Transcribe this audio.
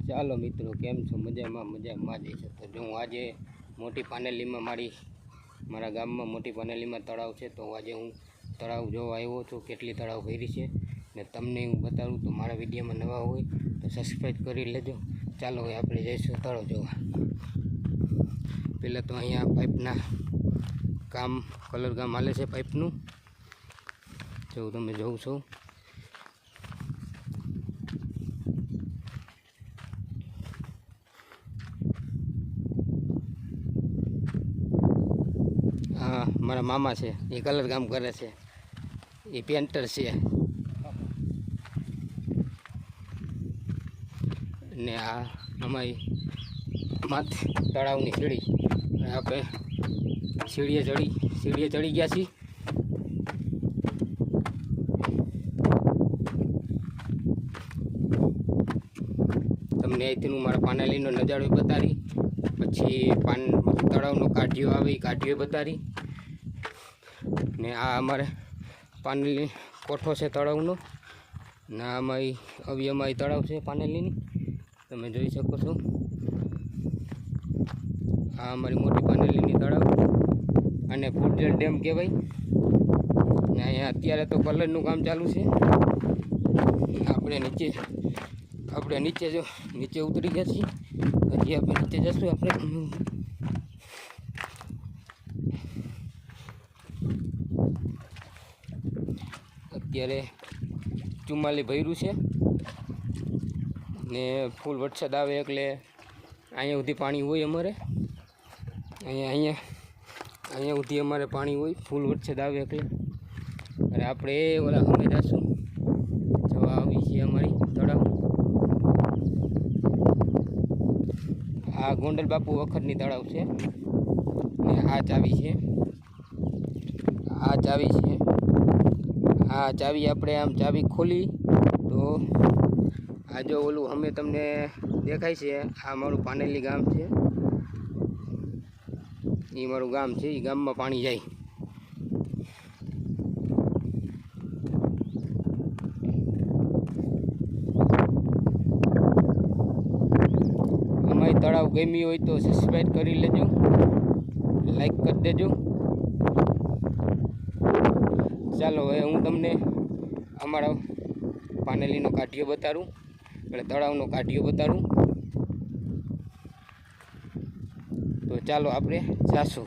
ચાલો મિત્રો, કેમ છો? મજામાં જ છે. તો જો હું આજે મોટી પાનેલીમાં મારા ગામમાં મોટી પાનેલીમાં તળાવ છે, તો આજે હું તળાવ જોવા આવ્યો છું. કેટલી તળાવ ભરી છે ને તમને હું બતાવું. તો મારા વિડીયોમાં નવા હોય તો સબસ્ક્રાઈબ કરી લેજો. ચાલો હવે આપણે જઈશું તળાવ જોવા. પહેલાં તો અહીંયા પાઇપના કલર કામ હાલે છે પાઇપનું, જો તમે જોઉં છો. હા, મારા મામા છે, એ કલર કામ કરે છે, એ પેન્ટર છે. ને આ અમારી માથે તળાવની સીડી, આપણે સીડીએ ચડી ગયા છીએ. તમને અહીંથી મારા પાનેલીનો નજારો બતાવી, પછી તળાવનો કાઢિયો આવે એ કાઢિયો બતાવી. ને આ અમારે પાનેલી કોઠો છે તળાવનો, ને આમાં અવિયમાં તળાવ છે પાનેલીની, તમે જોઈ શકો છો. આ અમારી મોટી પાનેલીની તળાવ, અને ફૂલજલ ડેમ કહેવાય. ને અહીંયા અત્યારે તો કલરનું કામ ચાલુ છે. આપણે નીચે ઉતરી ગયા છીએ. હજી આપણે નીચે જશું. આપણે અત્યારે 44 ભર્યું છે ને ફૂલ વરસાદ આવે એટલે અહીંયા સુધી પાણી હોય અમારે. અહીંયા સુધી અમારે પાણી હોય ફૂલ વરસાદ આવે એટલે. અને આપણે ઓલા અમે જશું જવા આવી છીએ અમારી તળાવ. આ ગોંડલ બાપુ વખતની તળાવ છે ને આ ચાવી છે. આ ચાવી આપણે આમ ચાવી ખોલી તો આ જો ઓલું અમે તમને દેખાય છે, આ મારું પાનેલી ગામ છે. એ મારું ગામ છે, એ ગામમાં પાણી જાય. અમારી તળાવ ગમી હોય તો સબસ્ક્રાઈબ કરી લેજો, લાઈક કરી દેજો. ચાલો હવે હું તમને અમારા પાનેલીનો કાઢિયો બતાડું, એટલે તળાવનો કાઢિયો બતાડું. તો ચાલો આપણે જાશું.